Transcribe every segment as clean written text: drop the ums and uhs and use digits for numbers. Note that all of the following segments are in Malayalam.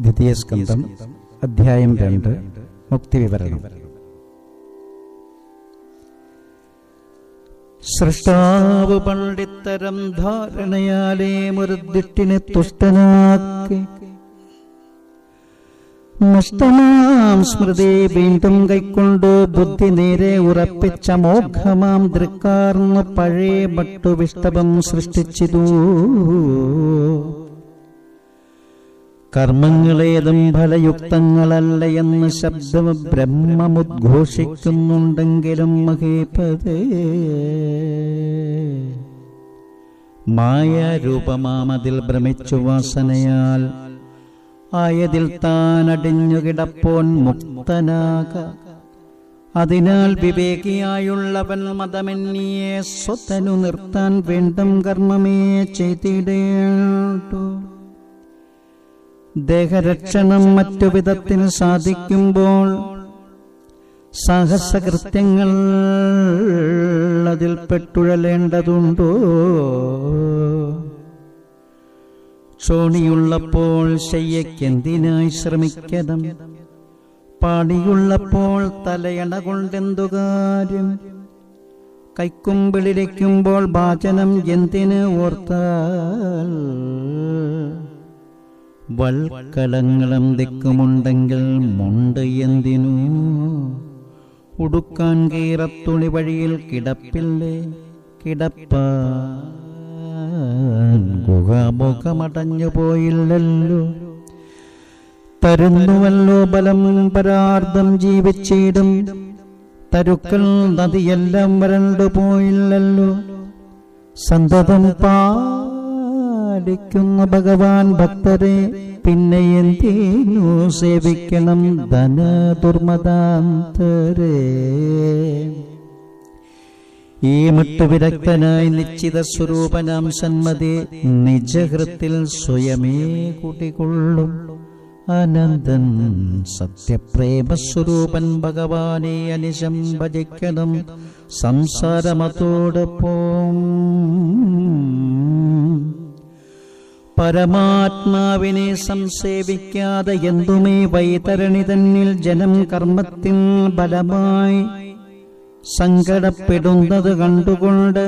ദ്വിതീയ സ്കന്ധം അധ്യായം 2 മുക്തിവിവരണം. സൃഷ്ടാവ് പണ്ഡിത്തരം ധാരണയാലേ മുരുദ്ദിട്ടിനെ തുഷ്ടനാക്കി നഷ്ടമാം സ്മൃതി വീണ്ടും കൈക്കൊണ്ടു ബുദ്ധി നേരെ ഉറപ്പിച്ച മോഘമാം ദൃക്കാർന്നു പഴയ ഭട്ടുവിഷ്ടവം സൃഷ്ടിച്ചിതു. കർമ്മങ്ങളേതും ഫലയുക്തങ്ങളല്ല എന്ന് ശബ്ദം ബ്രഹ്മമുദ്ഘോഷിക്കുന്നുണ്ടെങ്കിലും മഹീപതേ മായാരൂപമാമതിൽ ഭ്രമിച്ചു വാസനയാൽ ആയതിൽ താൻ അടിഞ്ഞുകിടപ്പോൻ മുക്തനാക. അതിനാൽ വിവേകിയായുള്ളവൻ മതമെന്നിയെ സ്വത്തനു നിർത്താൻ വീണ്ടും കർമ്മമേ ചെയ്തിടേണ്ടു. ദേഹരക്ഷണം മറ്റു വിധത്തിൽ സാധിക്കുമ്പോൾ സാഹസകൃത്യങ്ങൾ അതിൽ പെട്ടുഴലേണ്ടതുണ്ടോ? ചോണിയുള്ളപ്പോൾ ശയ്യക്കെന്തിനായി ശ്രമിക്കണം? പാടിയുള്ളപ്പോൾ തലയണ കൊണ്ടെന്തു കാര്യം? കൈക്കുമ്പിളിരിക്കുമ്പോൾ ഭാചനം എന്തിന് ഓർത്താൽ? വൽക്കലങ്ങളും ദിക്കുമുണ്ടെങ്കിൽ മുണ്ട് എന്തിനു? ഉടുക്കാൻ കീറത്തുണി വഴിയിൽ കിടപ്പില്ലേ? കിടപ്പാൻ ഗുഹാമുഖമടഞ്ഞു പോയില്ലല്ലോ. തരുന്നുവല്ലോ ബലം പരാർദ്ധം ജീവിച്ചിടും. തരുക്കൾ നദിയെല്ലാം വരണ്ടു പോയില്ലല്ലോ. സന്തതം പാലിക്കുന്ന ഭഗവാൻ ഭക്തരെ പിന്നെ എന്തിനു സേവിക്കണം ധന ദുർമതാന്തരേ? ഈ മട്ടു വിരക്തനായി നിശ്ചിത സ്വരൂപനാം സന്മതി നിജഹൃത്തിൽ സ്വയമേ കുടികൊള്ളും. അനന്തൻ സത്യപ്രേമസ്വരൂപൻ ഭഗവാനെ അനിശം ഭജിക്കണം സംസാരമതോടൊപ്പം. പരമാത്മാവിനെ സംസേവിക്കാതെ എന്തുമേ വൈതരണി തന്നിൽ ജനം കർമ്മത്തിൽ ബലമായി സങ്കടപ്പെടുന്നത് കണ്ടുകൊണ്ട്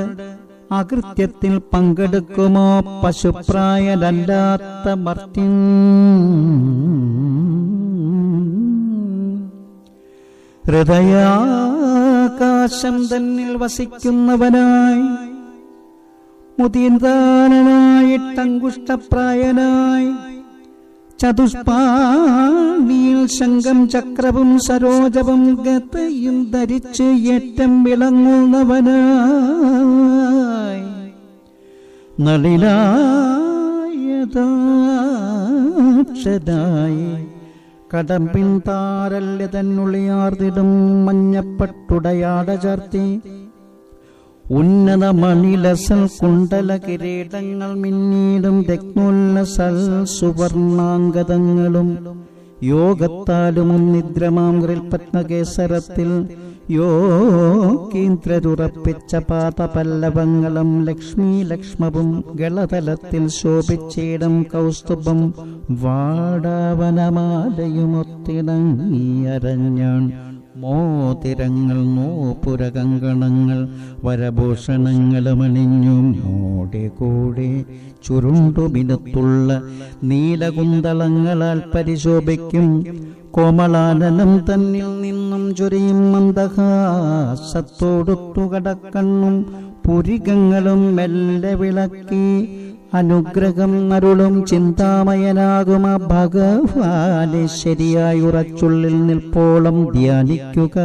അകൃത്യത്തിൽ പങ്കെടുക്കുമോ പശുപ്രായനല്ലാത്ത മർത്യൻ? ഹൃദയാകാശം തന്നിൽ വസിക്കുന്നവനായി മുതിർന്നാനായിട്ടങ്കുഷ്ടപ്രായനായി ചതുഷ്പാണിയിൽ ശംഖം ചക്രവും സരോജവും ഗതയും ധരിച്ച് ഏറ്റം വിളങ്ങുന്നവനായി നളിനായതാക്ഷനായി കടമ്പിൻ താരല്യ തന്നുള്ളിയാർത്തിടും മഞ്ഞപ്പട്ടുടയാട ചാർത്തി ഉന്നത മണിലസൽ കുണ്ടല കിരീടങ്ങൾ മിന്നീടും രത്നോല്ലസൽ സുവർണാംഗതങ്ങളും യോഗത്താലും നിദ്രമാം പത്മകേസരത്തിൽ യോഗീന്ദ്രരുറപ്പിച്ച പാദപല്ലവങ്ങളും ലക്ഷ്മി ലക്ഷ്മവും ഗളതലത്തിൽ ശോഭിച്ചിടം കൗസ്തുഭം വാടാവനമാലയുമൊത്തിണങ്ങി അരഞ്ഞാൻ മോതിരങ്ങൾ നോപുരകങ്കണങ്ങൾ വരഭൂഷണങ്ങളുമണിഞ്ഞു മോടെ കൂടെ ചുരുണ്ടുമിനത്തുള്ള നീലകുന്തളങ്ങളാൽ പരിശോഭിക്കും കോമളാനനം തന്നിൽ നിന്നും ചൊരിയും മന്ദഹാസത്തോടുത്തു കടക്കണ്ണും പുരികങ്ങളും മെല്ലെ വിളക്കി അനുഗ്രഹം അരുളും ചിന്താമയനാകുമ ഭഗവാനെ ശരിയായി ഉറച്ചുള്ളിൽ നിൽപ്പോളം ധ്യാനിക്കുക.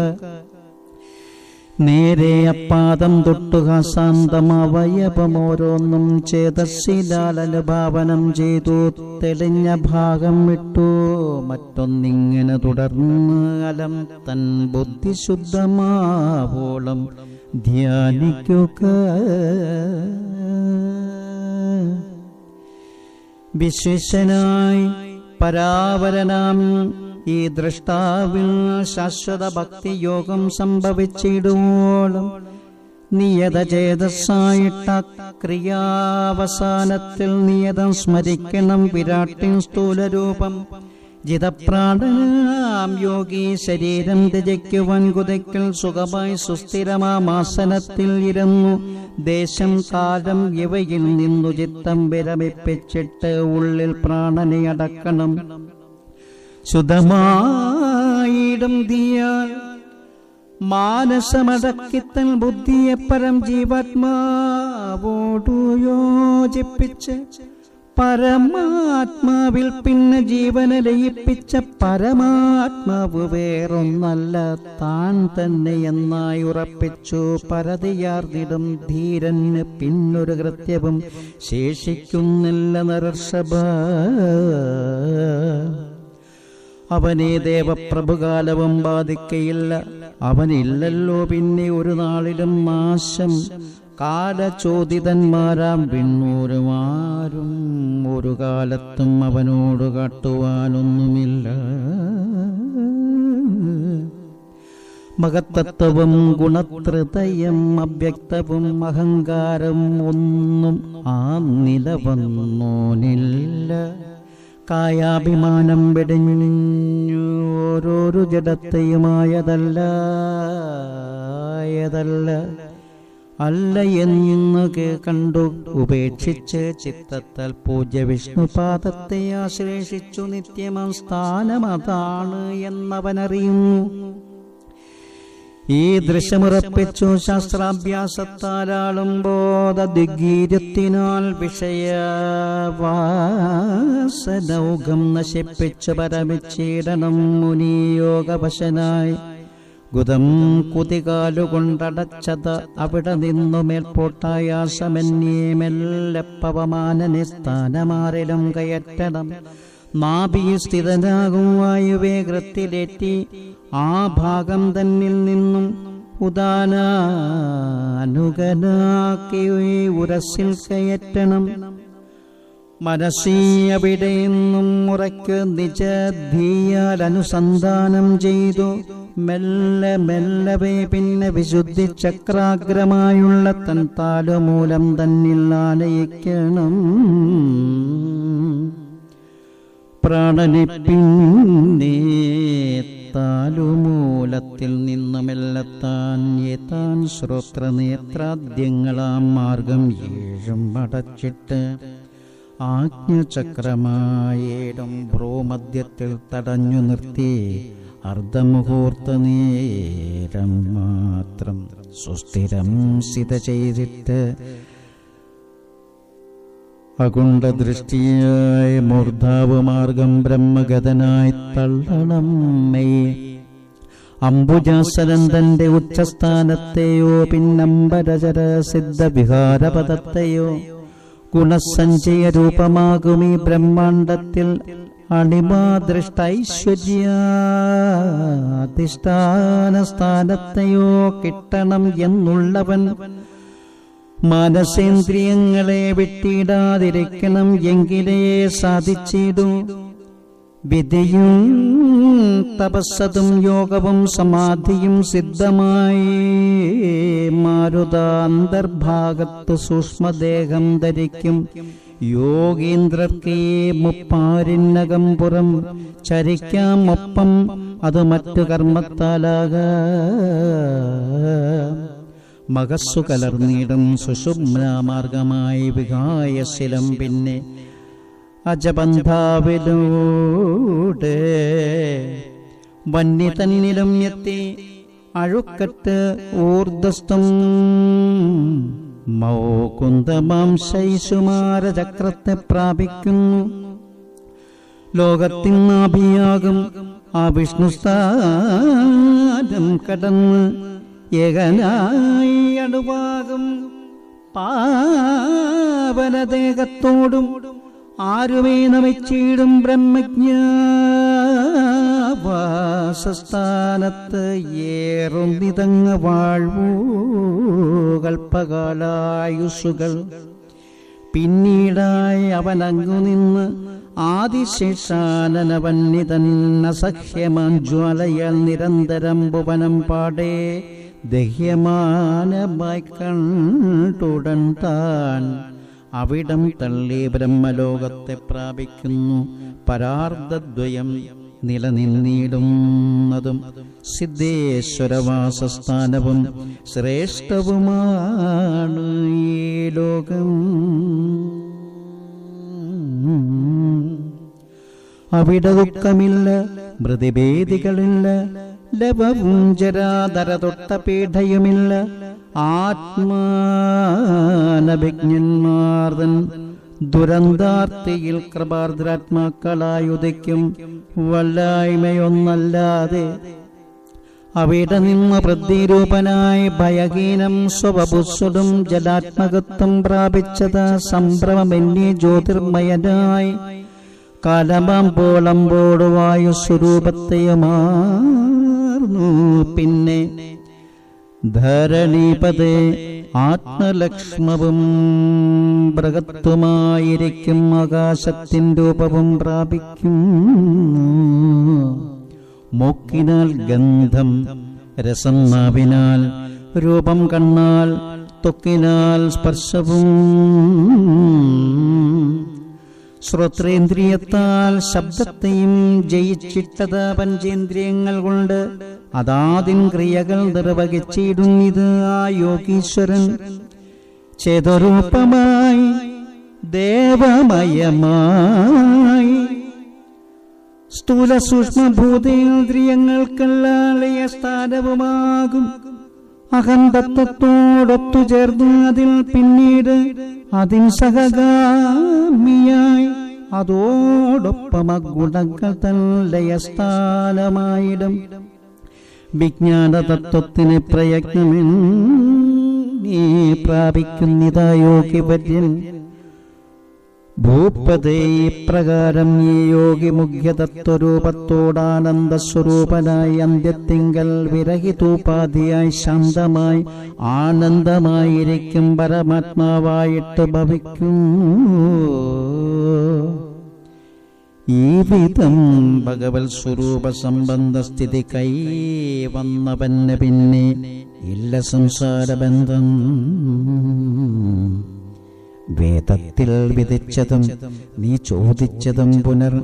നേരെ അപ്പാദം തൊട്ടുക ശാന്തമവയവമോരോന്നും ചേതസ്സിലാൽ അനുഭാവനം ചെയ്തു തെളിഞ്ഞ ഭാഗം വിട്ടു മറ്റൊന്നിങ്ങനെ തുടർന്ന് അലം തൻ ബുദ്ധിശുദ്ധമാവോളം ധ്യാനിക്കുക. വിശ്വസനായി പരാവരനാം ഈ ദ്രഷ്ടാവിൽ ശാശ്വത ഭക്തിയോഗം സംഭവിച്ചിടുവോളം നിയത ചേതസ്സായിട്ട ക്രിയാവസാനത്തിൽ നിയതം സ്മരിക്കണം വിരാട്ടിൻ സ്ഥൂലരൂപം ജിതപ്രാണനാം യോഗി ശരീരം ത്യജിക്കുവാൻ കുതയ്ക്കൽ സുഖമായി സുസ്ഥിരമാസനത്തിൽ ഇരുന്നു ദേശം കാലം ഇവയിൽ നിന്നു ചിത്തം വിരമിപ്പിച്ചിട്ട് ഉള്ളിൽ പ്രാണനെ അടക്കണം. ശുദ്ധമായിടും തീയാൽ മാനസമടക്കിത്തൻ ബുദ്ധിയെ പരം ജീവാത്മാവോടു യോജിപ്പിച്ച് പരമാത്മാവിൽ പിന്നെ ജീവനെ ലയിപ്പിച്ച പരമാത്മാവ് വേറൊന്നല്ല താൻ തന്നെ എന്നായി ഉറപ്പിച്ചു. പരതിയാർന്നിടും ധീരന് പിന്നൊരു കൃത്യവും ശേഷിക്കുന്നില്ല നരർഷഭ. അവനെ ദേവപ്രഭുകാലവും ബാധിക്കയില്ല. അവനില്ലല്ലോ പിന്നെ ഒരു നാളിലും നാശം. കാലചോദിതന്മാരാം വിണ്ണൂരുമാരും ഒരു കാലത്തും അവനോട് കാട്ടുവാനൊന്നുമില്ല. മഹത്തത്വവും ഗുണത്രതയും അവ്യക്തവും അഹങ്കാരം ഒന്നും ആ നിലവന്നോനില്ല. കായാഭിമാനം വെടിഞ്ഞു ഓരോരു ജഡത്തെയുമായതല്ല അല്ല എന്ന് കണ്ടു ഉപേക്ഷിച്ച് ചിത്തത്താൽ പൂജ്യ വിഷ്ണുപാദത്തെ ആശ്ലേഷിച്ചു നിത്യമം സ്ഥാനമതാണ് എന്നവനറിയുന്നു. ഈ ദൃശ്യമുറപ്പിച്ചു ശാസ്ത്രാഭ്യാസത്താലാളും ബോധദിഗ്ഗീര്യത്തിനാൽ വിഷയവാസനൗകം നശിപ്പിച്ചു പരമിച്ചിടണം. മുനിയോഗവശനായി ഗുദം കുതികാലുകൊണ്ടടച്ചത് അവിടെ നിന്നു മേൽപോട്ടായാസമന്യേ മെല്ലപ്പവമാനനെ സ്ഥാനമാറിലും കയറ്റണം. നാഭിയിൽ സ്ഥിതനാകും വായുവേഗത്തിലേറ്റി ആ ഭാഗം തന്നിൽ നിന്നും ഉദാനാനുഗനാക്കി ഉരസിൽ കയറ്റണം. മനസ്സീ അവിടെ നിന്നും മുറയ്ക്ക് നിജധീയാൽ അനുസന്ധാനം ചെയ്തു മെല്ലെ മെല്ലവേ പിന്നെ വിശുദ്ധി ചക്രാഗ്രമായുള്ള തൻ താലുമൂലം തന്നിൽ ആലയിക്കണം. പ്രാണനെ പിന്നെ താലുമൂലത്തിൽ നിന്നുമെല്ലത്താൻ ഏതാൻ ശ്രോത്രനേത്രാദ്യങ്ങളാം മാർഗം 7 അടച്ചിട്ട് ആജ്ഞചക്രമായേടും ഭ്രൂമധ്യത്തിൽ തടഞ്ഞു നിർത്തി അർദ്ധമുഹൂർത്ത നേരം മാത്രം സുസ്ഥിരം സ്ഥിത ചെയ്തിട്ട് അകുണ്ഠദൃഷ്ടിയായ മൂർധാവ് മാർഗം ബ്രഹ്മഗതനായി തള്ളണം. അംബുജാസനൻ തന്റെ ഉച്ചസ്ഥാനത്തെയോ പിന്നംബരചര സിദ്ധവിഹാരപദത്തെയോ ഗുണസഞ്ചയ രൂപമാകുമീ ബ്രഹ്മാണ്ടത്തിൽ അണിമാദൃഷ്ടൈശ്വര്യാധിഷ്ഠാന സ്ഥാനത്തെയോ കിട്ടണം എന്നുള്ളവൻ മാനസേന്ദ്രിയങ്ങളെ വിട്ടിടാതിരിക്കണം. എങ്കിലേ സാധിച്ചിടൂ. വിധിയും തപസ്സതും യോഗവും സമാധിയും സിദ്ധമായി മാരുതാന്തർഭാഗത്ത് സൂക്ഷ്മദേഹം ധരിക്കും. യോഗീന്ദ്രർക്കേ മുപ്പാരിന്നകം പുറം ചരിക്കാം. ഒപ്പം അത് മറ്റു കർമ്മത്താലാകാം. മകസ്സു കലർന്നിടും സുഷുമ്നാമാർഗമായി വികായശിലം പിന്നെ അജബന്ധാവിലൂടെ വന്നി തന്നിലും എത്തി അഴുക്കറ്റ് ഊർധ്വസ്ഥം മൗകുന്ദമാം ശൈശുമാരചക്രത്തെ പ്രാപിക്കുന്നു. ലോകത്തിനാഭിയാകും ആ വിഷ്ണുസ്ഥാനം കടന്ന് ഏകനായി അണുവാകും പാവനദേഹത്തോടും ആരുമേ നമിച്ചിടും ബ്രഹ്മജ്ഞാവാസസ്ഥാനത്ത് ഏറുന്നിതങ്ങ വാഴ്വൂ കൽപ്പകാലായുസുകൾ. പിന്നീടായി അവനങ്ങു നിന്ന് ആദിശേഷാനനവന്യതന്നസഹ്യമാഞ്ജ്വാലയാൽ നിരന്തരം ഭുവനം പാടേ ദഹ്യമാനമായി കണ്ടുടൻ താൻ അവിടം തള്ളി ബ്രഹ്മലോകത്തെ പ്രാപിക്കുന്നു. പരാർദ്ധദ്വയം നിലനിന്നിടുന്നതും സിദ്ധേശ്വരവാസസ്ഥാനവും ശ്രേഷ്ഠവുമാണ് ഈ ലോകം. അവിടെ ദുഃഖമില്ല, മൃതിഭേദികളില്ല, ലവവും ജരാതര തൊട്ട പീഠയുമില്ല. ആത്മാനഭിജ്ഞന്മാർതൻ ദുരന്താർത്തിയിൽ കൃപാർദ്രാത്മാക്കളായുദിക്കും വല്ലായ്മയൊന്നല്ലാതെ. അവിടെ നിന്ന് പ്രതിരൂപനായി ഭയഹീനം സ്വവപുസ്സുടും ജലാത്മകത്വം പ്രാപിച്ചത് സംഭ്രമമെന്നീ ജ്യോതിർമയനായി കാലമാമ്പോളമ്പോട് വായുസ്വരൂപത്തെയുമാർന്നു. പിന്നെ ധരണീപതേ ആത്മലക്ഷ്മവും ബൃഹത്തുമായിരിക്കും ആകാശത്തിൻ രൂപവും പ്രാപിക്കും. മൂക്കിനാൽ ഗന്ധം, രസം നാവിനാൽ, രൂപം കണ്ണാൽ, ത്വക്കിനാൽ സ്പർശവും, ശ്രോത്രേന്ദ്രിയത്താൽ ശബ്ദത്തെയും ജയിച്ചിട്ടത് പഞ്ചേന്ദ്രിയങ്ങൾ കൊണ്ട് അതാതിൻ ക്രിയകൾ നിർവഹിച്ചിടുന്നിത് ആ യോഗീശ്വരൻ. ചേതരൂപമായി ദേവമയമായി സ്ഥൂല സൂക്ഷ്മഭൂതേന്ദ്രിയങ്ങൾക്കെല്ലാലയ സ്ഥാനവുമാകും. അഹന്തത്വത്തോടൊത്തുചേർന്ന് അതിൽ പിന്നീട് അതിൻ സഹഗാമിയായി അതോടൊപ്പം ഗുണങ്ങൾ തൻ ലയസ്ഥാനമായിടും. വിജ്ഞാനതത്വത്തിന് പ്രയത്നമെന്നീ പ്രാപിക്കുന്നിതാ യോഗിപര്യൻ. ഭൂപതേ ഇപ്രകാരം ഈ യോഗി മുഖ്യതത്വരൂപത്തോടാനന്ദസ്വരൂപനായി അന്ത്യത്തിങ്കൽ വിരഹിതോപാധിയായി ശാന്തമായി ആനന്ദമായിരിക്കും പരമാത്മാവായിട്ട് ഭവിക്കും. ഈ വിധം ഭഗവത് സ്വരൂപ സംബന്ധ സ്ഥിതി കൈ വന്നവന് പിന്നെ ഇല്ല സംസാരബന്ധം. വേദത്തിൽ വിധിച്ചതും നീ ചോദിച്ചതും പുനർ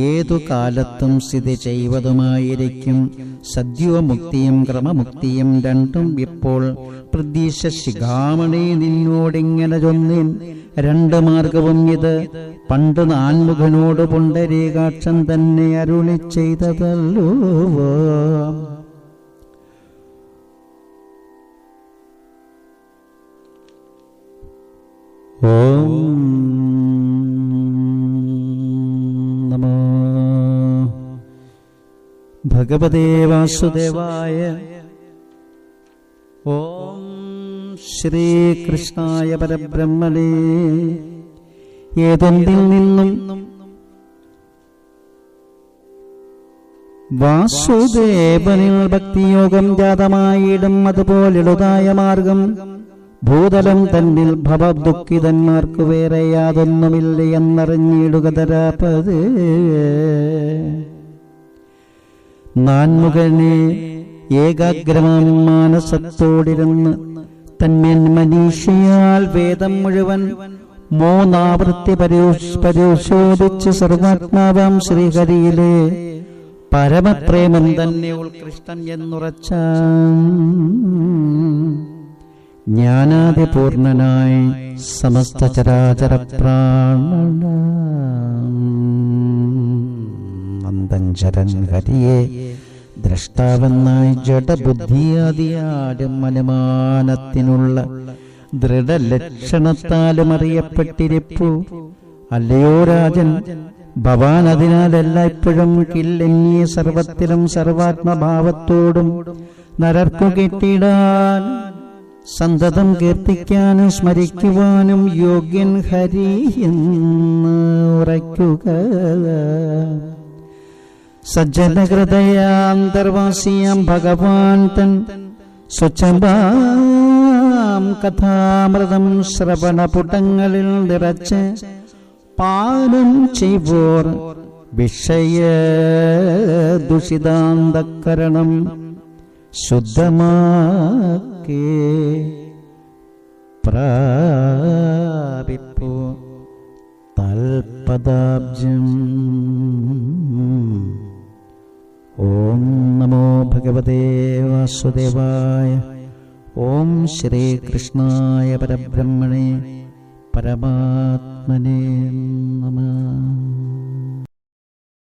ഏതു കാലത്തും സ്ഥിതി ചെയ്വതുമായിരിക്കും. സദ്യോമുക്തിയും ക്രമമുക്തിയും രണ്ടും ഇപ്പോൾ പ്രതീക്ഷ ശിഖാമണി നിന്നോടിങ്ങനെ ചൊന്നേൻ. രണ്ട് മാർഗവും ഇത് പണ്ട് നാൻമുഖനോട് പുണ്ടരീകാക്ഷൻ തന്നെ അരുളി ചെയ്തതല്ലോ. ഓം നമോ ഭഗവതേ വാസുദേവായ. ഓം ശ്രീകൃഷ്ണായ പരബ്രഹ്മണേ. ഏതൊന്നിൽ നിന്നും വാസുദേവനിൽ ഭക്തിയോഗം ജാതമായിടും അതുപോലെളുതായ മാർഗം ഭൂതലം തന്നിൽ ഭവദുഃഖിതന്മാർക്ക് വേറെ യാതൊന്നുമില്ല എന്നറിഞ്ഞിടുക തരാപത്. നാൻമുഖനെ ഏകാഗ്രമാം മാനസത്തോടിരുന്ന് തന്മേൻ മനീഷിയാൽ വേദം മുഴുവൻ മൂന്നാവൃത്തി പരിശോധിച്ച് സർവാത്മാവാം ശ്രീഹരിയിലെ പരമപ്രേമം തന്നെ ഉത്കൃഷ്ടം എന്നുറച്ച ജ്ഞാനാദിപൂർണനായി സമസ്ത ചരാചര പ്രാണന്തഞ്ചരൻ ഹരിയെ ദ്രഷ്ടാവെന്നായി ജഡബുദ്ധിയാദിയാടും അനുമാനത്തിനുള്ള ദൃഢലക്ഷണത്താലും അറിയപ്പെട്ടിരിപ്പു. അല്ലയോ രാജൻ, ഭവാൻ അതിനാൽ എല്ലായ്പ്പോഴും കില്ലെന്നിയ സർവത്തിലും സർവാത്മഭാവത്തോടും നരർക്കു കിട്ടിയിടാൻ സന്തതം കീർത്തിക്കാനും സ്മരിക്കുവാനും യോഗ്യൻ ഹരി എന്ന് ഉറയ്ക്കുക. സജ്ജനഹൃദയാന്തർവാസിയാം ഭഗവാൻ തൻ സ്വച്ഛമാം കഥാമൃതം ശ്രവണപുടങ്ങളിൽ നിറച്ച് പാനം ചെയ്വോർ വിഷയ ദുഷിതാന്തക്കരണം ശുദ്ധമാക്കേ പ്രാപിപ്പോ തൽപദാബ്ജം. ഭഗവതേ വാസുദേവായ. ഓം ശ്രീകൃഷ്ണായ പരബ്രഹ്മണേ പരമാത്മനേ നമഃ.